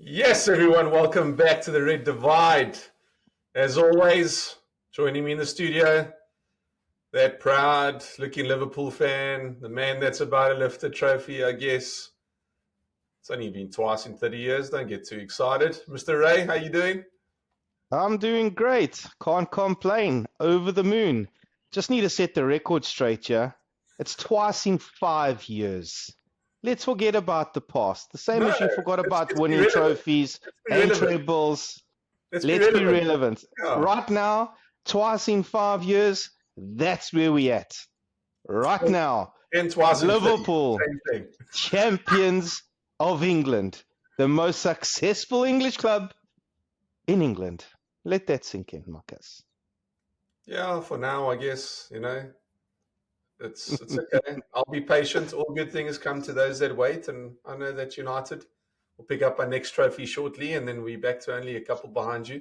Yes, everyone, welcome back to the Red Divide. As always, joining me in the studio, that proud-looking Liverpool fan, the man that's about to lift a trophy, I guess. It's only been twice in 30 years. Don't get too excited. Mr. Ray, how you doing? I'm doing great. Can't complain. Over the moon. Just need to set the record straight, yeah? It's twice in 5 years. Let's forget about the past. The same No, as you forgot about let's be winning relevant. trophies Let's be and relevant. trebles. Let's be Let's be relevant. relevant. Yeah. Right now, twice in 5 years, that's where we at. Right now, And twice in 30. Liverpool, Same thing. champions of England, the most successful English club in England. Let that sink in, Marcus. Yeah, for now, I guess, it's okay. I'll be patient. All good things come to those that wait, and I know that United will pick up our next trophy shortly, and then we're back to only a couple behind you.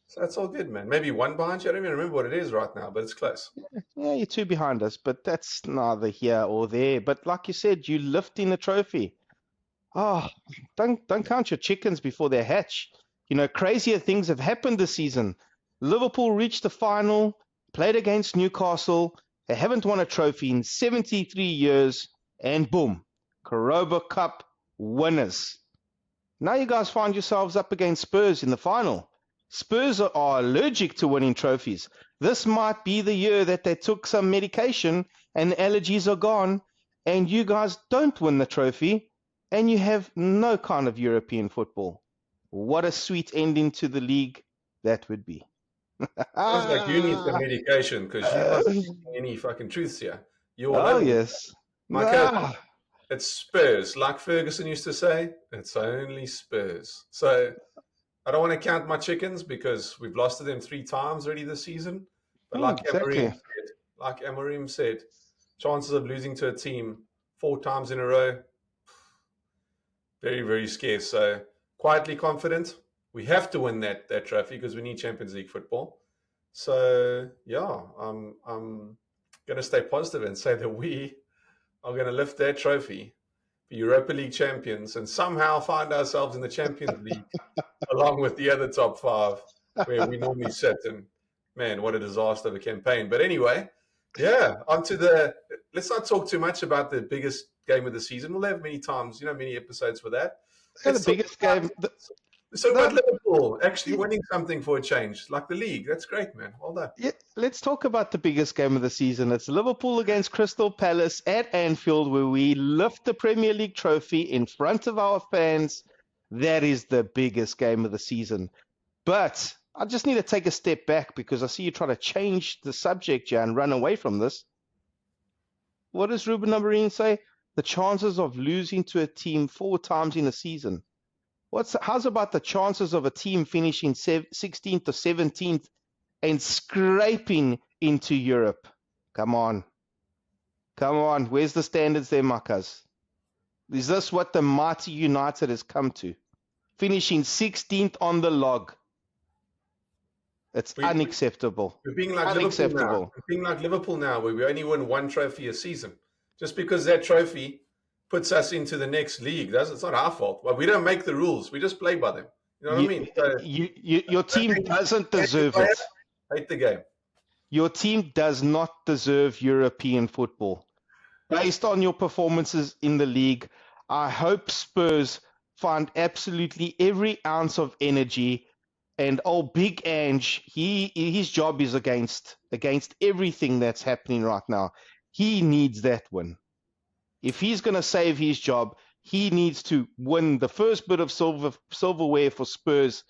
So that's all good, man. Maybe one behind you. I don't even remember what it is right now, but it's close. Yeah, you're two behind us, but that's neither here or there. But like you said, you lifting a trophy. Oh, don't count your chickens before they hatch. You know, crazier things have happened this season. Liverpool reached the final, played against Newcastle. They haven't won a trophy in 73 years, and boom, Europa Cup winners. Now you guys find yourselves up against Spurs in the final. Spurs are allergic to winning trophies. This might be the year that they took some medication and the allergies are gone, and you guys don't win the trophy, and you have no kind of European football. What a sweet ending to the league that would be. Sounds like you need some medication because you're not speaking any fucking truths here. You're all Oh, over. yes. My cousin, it's Spurs. Like Ferguson used to say, it's only Spurs. So I don't want to count my chickens because we've lost to them 3 times already this season. But Exactly. like Amorim said, chances of losing to a team 4 times in a row, very, very scarce. So quietly confident. We have to win that trophy because we need Champions League football. So yeah, I'm going to stay positive and say that we are going to lift that trophy, be Europa League champions, and somehow find ourselves in the Champions League along with the other top 5 where we normally sit. And man, what a disaster of a campaign. But anyway, yeah, let's not talk too much about the biggest game of the season. We'll have many episodes for that. So the biggest game. So about Liverpool actually winning something for a change, like the league. That's great, man. Well done. Yeah, let's talk about the biggest game of the season. It's Liverpool against Crystal Palace at Anfield, where we lift the Premier League trophy in front of our fans. That is the biggest game of the season. But I just need to take a step back because I see you trying to change the subject, Jan, run away from this. What does Ruben Amorim say? The chances of losing to a team 4 times in a season. How's about the chances of a team finishing 16th or 17th and scraping into Europe? Come on. Where's the standards there, Marcus? Is this what the mighty United has come to? Finishing 16th on the log. It's unacceptable. We're being like unacceptable. We're being like Liverpool now, where we only win 1 trophy a season. Just because that trophy puts us into the next league. It's not our fault. Well, we don't make the rules. We just play by them. You know what I mean? So, your team doesn't deserve it. Hate the game. Your team does not deserve European football. Based on your performances in the league, I hope Spurs find absolutely every ounce of energy. And Big Ange, his job is against everything that's happening right now. He needs that win. If he's going to save his job, he needs to win the first bit of silverware for Spurs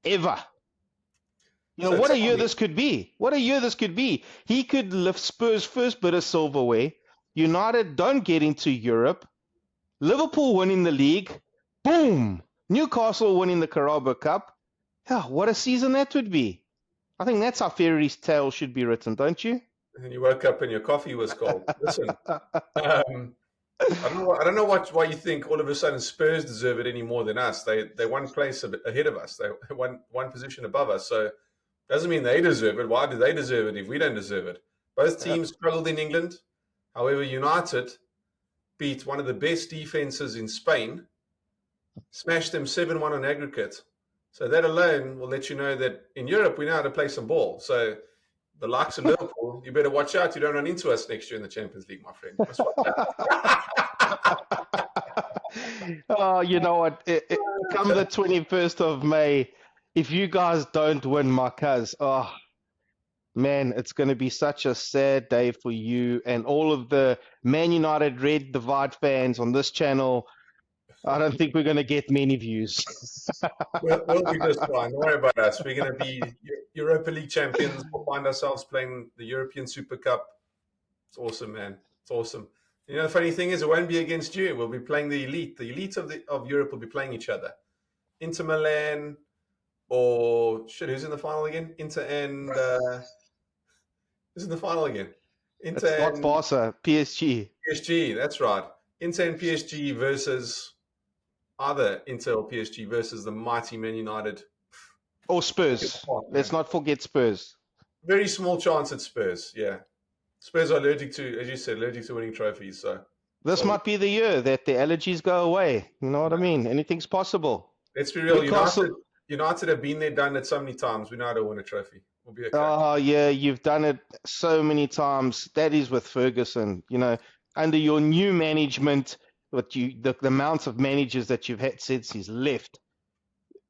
ever. What a year this could be. He could lift Spurs' first bit of silverware. United don't get into Europe. Liverpool winning the league. Boom! Newcastle winning the Carabao Cup. Oh, what a season that would be. I think that's how fairy tale should be written, don't you? And you woke up and your coffee was cold. Listen, I don't know why you think all of a sudden Spurs deserve it any more than us. They 1 place ahead of us. They one position above us. So doesn't mean they deserve it. Why do they deserve it if we don't deserve it? Both teams struggled in England. However, United beat one of the best defenses in Spain smashed them 7-1 on aggregate. So that alone will let you know that in Europe we know how to play some ball. So the likes of Liverpool, you better watch out. You don't run into us next year in the Champions League, my friend. You must watch Oh, you know what? Come the 21st of May, if you guys don't win, my cuz, oh, man, it's going to be such a sad day for you and all of the Man United Red Divide fans on this channel. I don't think we're going to get many views. we'll be just fine. Don't worry about us. We're going to be Europa League champions. We'll find ourselves playing the European Super Cup. It's awesome, man. It's awesome. You know, the funny thing is, it won't be against you. We'll be playing the elite. The elite of Europe will be playing each other. Inter Milan, or shit, who's in the final again? Inter and who's in the final again? Inter It's not and Barca, PSG. PSG. That's right. Inter and PSG versus either Inter or PSG versus the mighty Man United. Or Spurs. Let's not forget Spurs. Very small chance at Spurs. Yeah, Spurs are allergic to, as you said, allergic to winning trophies. So This might be the year that the allergies go away. You know what I mean? Anything's possible. let's be real. Newcastle- United have been there, done it so many times. We know how to win a trophy. We'll be okay. Oh, yeah, you've done it so many times. That is with Ferguson. You know, under your new management, the amount of managers that you've had since he's left,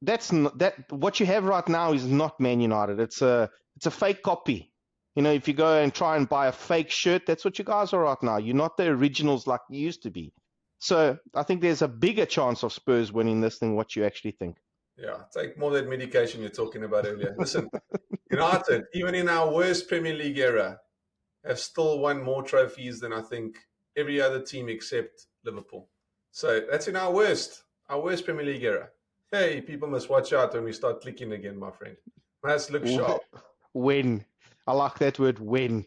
that's not, that what you have right now is not Man United. It's a fake copy. You know, if you go and try and buy a fake shirt, that's what you guys are right now. You're not the originals like you used to be. So I think there's a bigger chance of Spurs winning this than what you actually think. Yeah, take more of that medication you're talking about earlier. Listen, United, even in our worst Premier League era, have still won more trophies than I think every other team except Liverpool. So that's in our worst Premier League era. Hey, people must watch out when we start clicking again, my friend. Must look sharp. When. I like that word, when.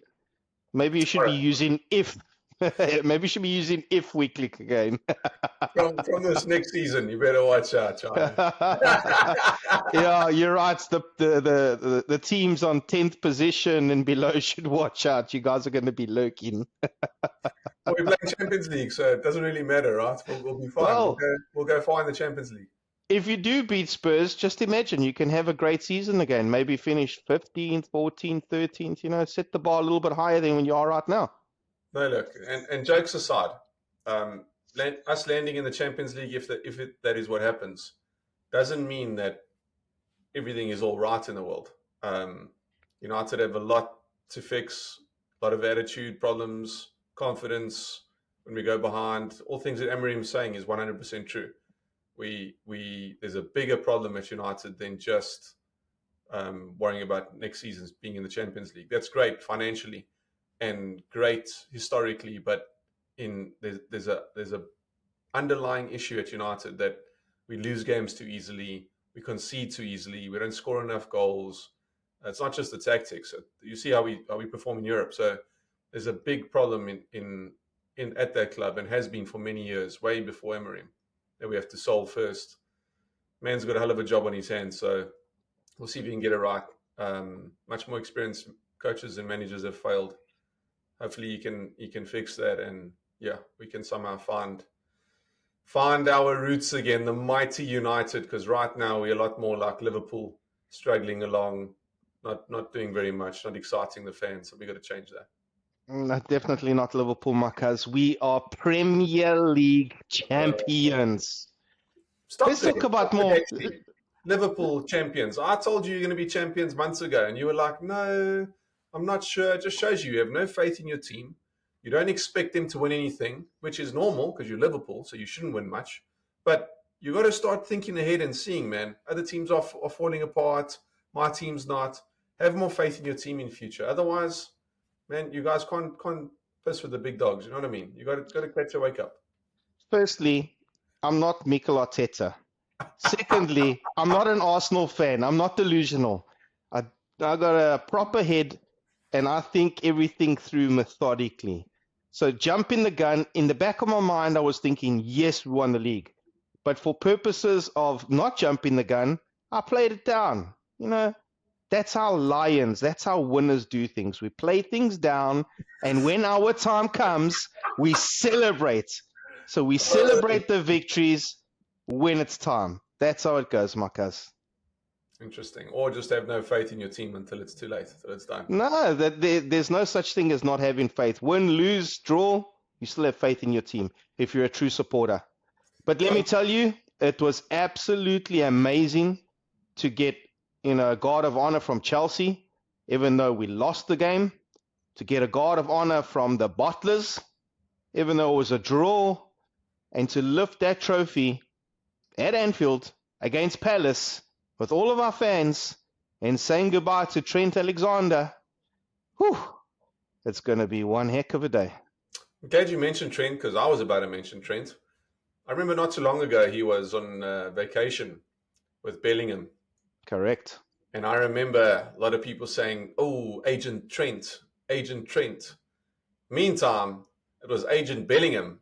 Maybe you should be using if. Maybe you should be using if we click again. From this next season, you better watch out, Charlie. Yeah, you're right. The teams on 10th position and below should watch out. You guys are going to be lurking. We're playing Champions League, so it doesn't really matter, right? We'll be fine. Well, we'll go far in the Champions League. If you do beat Spurs, just imagine you can have a great season again. Maybe finish 15th, 14th, 13th. You know, set the bar a little bit higher than when you are right now. No, look, and jokes aside, us landing in the Champions League, if that is what happens, doesn't mean that everything is all right in the world. United have a lot to fix, a lot of attitude problems, confidence when we go behind. All things that Amorim's saying is 100% true. There's a bigger problem at United than just worrying about next season's being in the Champions League. That's great financially and great historically, but there's a underlying issue at United that we lose games too easily, we concede too easily, we don't score enough goals. It's not just the tactics. You see how we perform in Europe. So there's a big problem in at that club, and has been for many years, way before Amorim, that we have to solve first. Man's got a hell of a job on his hands, so we'll see if he can get it right. Much more experienced coaches and managers have failed. Hopefully he can fix that, and yeah, we can somehow find our roots again, the mighty United, because right now we're a lot more like Liverpool, struggling along, not doing very much, not exciting the fans. So we got to change that. No, definitely not Liverpool, Marcus. We are Premier League champions. Let's talk about more. Liverpool champions. I told you you're going to be champions months ago, and you were like, no, I'm not sure. It just shows you have no faith in your team. You don't expect them to win anything, which is normal because you're Liverpool, so you shouldn't win much. But you got to start thinking ahead and seeing, man, other teams are falling apart. My team's not. Have more faith in your team in future. Otherwise, man, you guys can't piss with the big dogs. You know what I mean? You got to catch your wake up. Firstly, I'm not Mikel Arteta. Secondly, I'm not an Arsenal fan. I'm not delusional. I got a proper head, and I think everything through methodically. So jumping the gun, in the back of my mind, I was thinking, yes, we won the league. But for purposes of not jumping the gun, I played it down. You know, that's how lions, that's how winners do things. We play things down, and when our time comes, we celebrate. So we celebrate the victories. when it's time. That's how it goes, my cuz. Interesting. Or just have no faith in your team until it's too late, until it's done. No, there's no such thing as not having faith. Win, lose, draw, you still have faith in your team if you're a true supporter. But let me tell you, it was absolutely amazing to get a guard of honor from Chelsea, even though we lost the game, to get a guard of honor from the Bottlers, even though it was a draw, and to lift that trophy at Anfield against Palace with all of our fans and saying goodbye to Trent Alexander. Whew, it's going to be one heck of a day. I'm glad you mentioned Trent, because I was about to mention Trent. I remember not too long ago he was on vacation with Bellingham. Correct. And I remember a lot of people saying, "Oh, Agent Trent, Agent Trent." Meantime, it was Agent Bellingham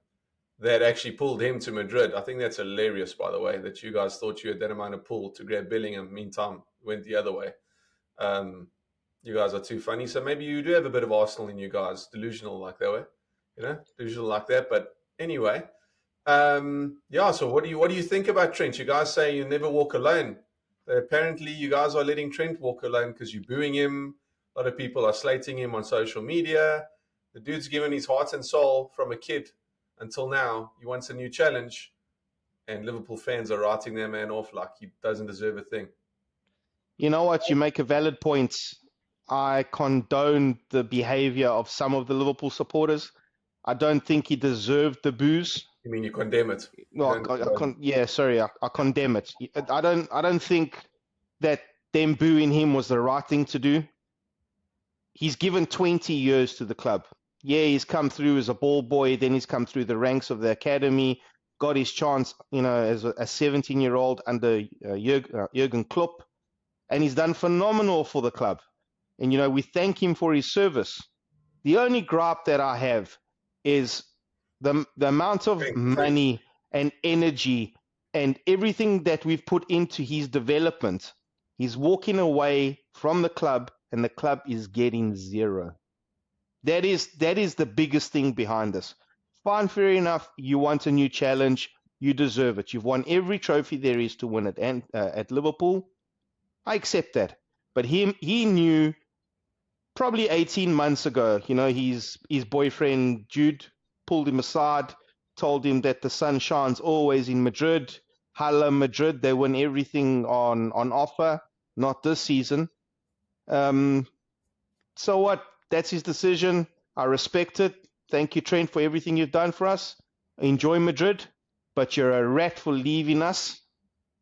that actually pulled him to Madrid. I think that's hilarious, by the way, that you guys thought you had that amount of pull to grab Bellingham. Meantime, went the other way. You guys are too funny. So maybe you do have a bit of Arsenal in you guys, delusional like that way, delusional like that. But anyway, yeah. So what do you think about Trent? You guys say you never walk alone. Apparently, you guys are letting Trent walk alone because you're booing him. A lot of people are slating him on social media. The dude's given his heart and soul from a kid until now. He wants a new challenge, and Liverpool fans are writing their man off like he doesn't deserve a thing. You know what? You make a valid point. I condone the behavior of some of the Liverpool supporters. I don't think he deserved the boos. You mean you condemn it? No, I condemn it. I don't think that them booing him was the right thing to do. He's given 20 years to the club. Yeah, he's come through as a ball boy, then he's come through the ranks of the academy, got his chance, as a 17-year-old under Jurgen Klopp, and he's done phenomenal for the club. And, we thank him for his service. The only gripe that I have is the amount of money and energy and everything that we've put into his development. He's walking away from the club, and the club is getting zero. That is the biggest thing behind this. Fine, fair enough. You want a new challenge. You deserve it. You've won every trophy there is to win at Liverpool. I accept that. But he knew probably 18 months ago, his boyfriend Jude pulled him aside, told him that the sun shines always in Madrid. Hello, Madrid. They win everything on offer, not this season. So what? That's his decision. I respect it. Thank you, Trent, for everything you've done for us. Enjoy Madrid, but you're a rat for leaving us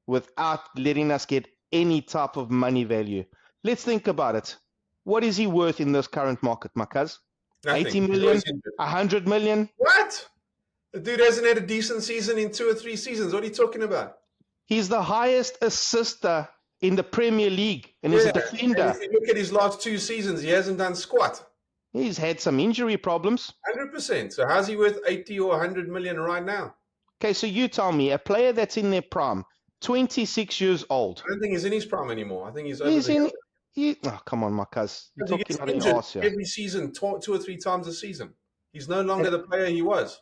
without letting us get any type of money value. Let's think about it. What is he worth in this current market, my cuz? 80 million? 100 million? What? The dude hasn't had a decent season in 2 or 3 seasons. What are you talking about? He's the highest assister in the Premier League, and he's a defender. And if you look at his last 2 seasons, he hasn't done squat. He's had some injury problems. 100%. So how's he worth 80 or 100 million right now? Okay, so you tell me, a player that's in their prime, 26 years old. I don't think he's in his prime anymore. I think he's over oh, come on, my cuz. You're talking about injured every season, 2 or 3 times a season. He's no longer the player he was.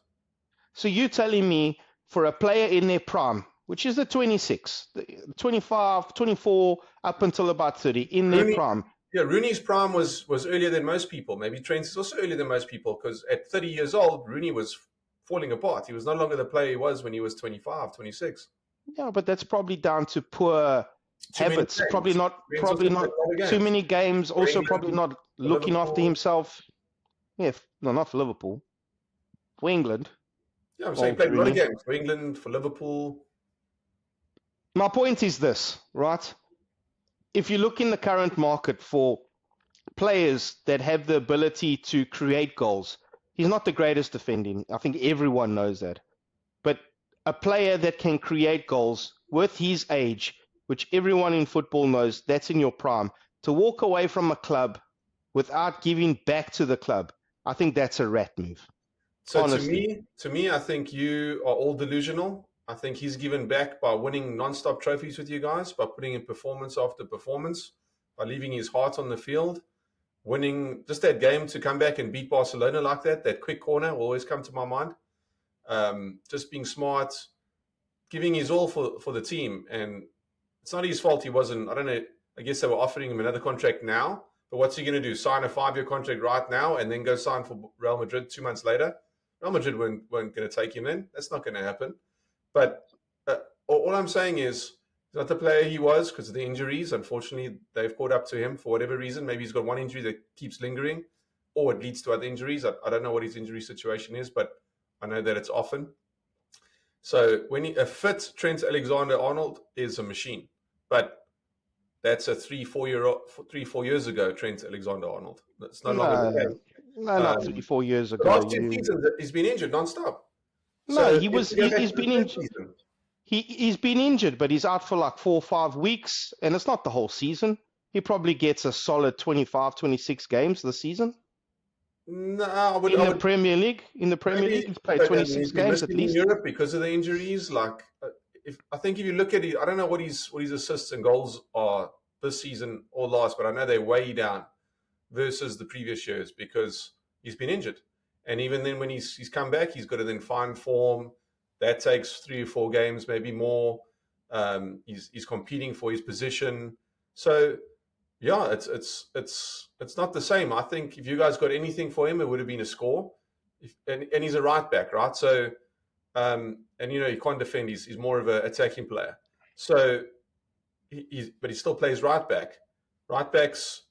So you're telling me for a player in their prime, which is the 26, the 25, 24, up until about 30, in their prime. Yeah, Rooney's prime was earlier than most people. Maybe Trent is also earlier than most people, because at 30 years old, Rooney was falling apart. He was no longer the player he was when he was 25, 26. Yeah, but that's probably down to poor habits. Probably not too many games. Also, probably not looking after himself. Yeah, no, not for Liverpool. For England. Yeah, I'm saying he played a lot of games for England, for Liverpool. My point is this, right? If you look in the current market for players that have the ability to create goals, he's not the greatest defending. I think everyone knows that. But a player that can create goals with his age, which everyone in football knows, that's in your prime, to walk away from a club without giving back to the club, I think that's a rat move. So to me, I think you are all delusional. I think he's given back by winning non-stop trophies with you guys, by putting in performance after performance, by leaving his heart on the field, winning just that game to come back and beat Barcelona like that quick corner will always come to my mind. Just being smart, giving his all for the team, and it's not his fault he wasn't. I don't know. I guess they were offering him another contract now, but what's he going to do? Sign a 5-year contract right now and then go sign for Real Madrid 2 months later? Real Madrid weren't going to take him in. That's not going to happen. But all I'm saying is he's not the player he was because of the injuries. Unfortunately, they've caught up to him for whatever reason. Maybe he's got one injury that keeps lingering, or it leads to other injuries. I don't know what his injury situation is, but I know that it's often. So a fit Trent Alexander-Arnold is a machine, but that's a 3-4 years ago Trent Alexander-Arnold. It's no longer the case. No, not 3-4 years The ago. last 2 seasons, he's been injured non-stop. No, he's been injured. He's been injured, but he's out for like 4 or 5 weeks, and it's not the whole season. He probably gets a solid 25, 26 games this season. No, in the Premier League, he's played 26 games at least. In Europe because of the injuries, I think if you look at it, I don't know what his assists and goals are this season or last, but I know they're way down versus the previous years because he's been injured. And even then, when he's come back, he's got to then find form. That takes 3 or 4 games, maybe more. He's competing for his position. So, yeah, it's not the same. I think if you guys got anything for him, it would have been a score. And he's a right back, right? So, and he can't defend. He's more of an attacking player. So, but he still plays right back. Right backs,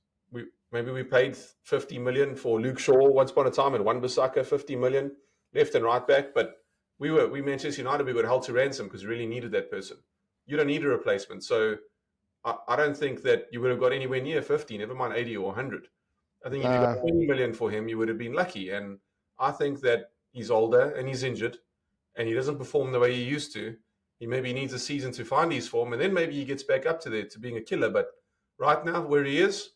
maybe we paid 50 million for Luke Shaw once upon a time, and Wan-Bissaka 50 million left and right back. But we Manchester United, we got held to ransom because we really needed that person. You don't need a replacement. So I don't think that you would have got anywhere near 50, never mind 80 or 100. I think if you got 20 million for him, you would have been lucky. And I think that he's older and he's injured and he doesn't perform the way he used to. He maybe needs a season to find his form, and then maybe he gets back up to being a killer. But right now, where he is,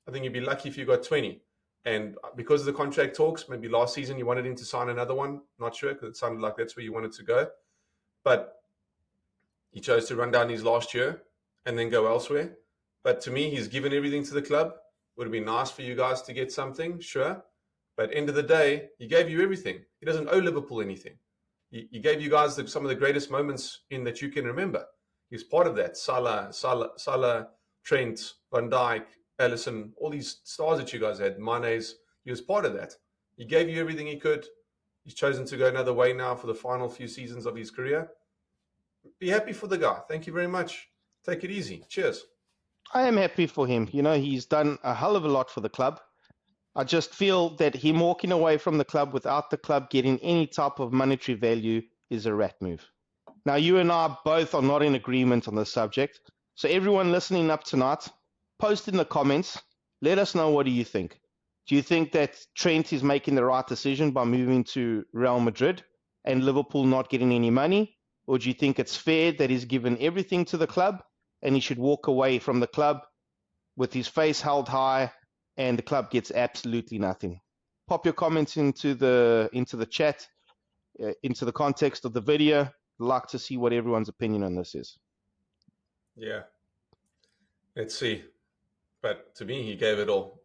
I think you'd be lucky if you got 20. And because of the contract talks, maybe last season you wanted him to sign another one. Not sure, because it sounded like that's where you wanted to go. But he chose to run down his last year and then go elsewhere. But to me, he's given everything to the club. Would have been nice for you guys to get something, sure. But end of the day, he gave you everything. He doesn't owe Liverpool anything. He gave you guys some of the greatest moments in that you can remember. He's part of that. Salah, Trent, Van Dijk, Alisson, all these stars that you guys had, Mane's, he was part of that. He gave you everything he could. He's chosen to go another way now for the final few seasons of his career. Be happy for the guy. Thank you very much. Take it easy. Cheers. I am happy for him. He's done a hell of a lot for the club. I just feel that him walking away from the club without the club getting any type of monetary value is a rat move. Now, you and I both are not in agreement on this subject. So everyone listening up tonight, post in the comments. Let us know, what do you think? Do you think that Trent is making the right decision by moving to Real Madrid and Liverpool not getting any money? Or do you think it's fair that he's given everything to the club and he should walk away from the club with his face held high and the club gets absolutely nothing? Pop your comments into the chat, into the context of the video. I'd like to see what everyone's opinion on this is. Yeah. Let's see. But to me, he gave it all.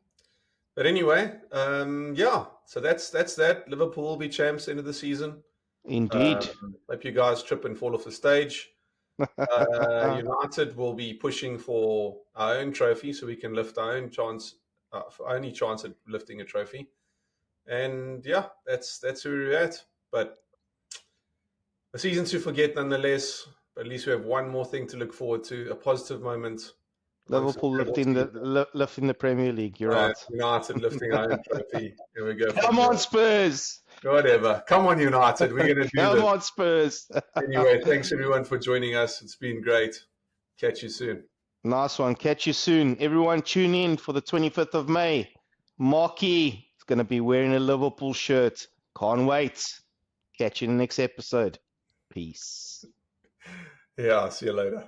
But anyway, so that's that. Liverpool will be champs end of the season. Indeed. Hope you guys trip and fall off the stage. United will be pushing for our own trophy so we can lift our own chance, only chance at lifting a trophy. And yeah, that's where we're at. But a season to forget nonetheless. But at least we have one more thing to look forward to, a positive moment. Liverpool lifting the Premier League. You're right. United lifting our own trophy. Here we go. Come on, Spurs. Whatever. Come on, United. We're going to do this. Come on, Spurs. Anyway, thanks everyone for joining us. It's been great. Catch you soon. Nice one. Catch you soon. Everyone tune in for the 25th of May. Marky is going to be wearing a Liverpool shirt. Can't wait. Catch you in the next episode. Peace. Yeah, see you later.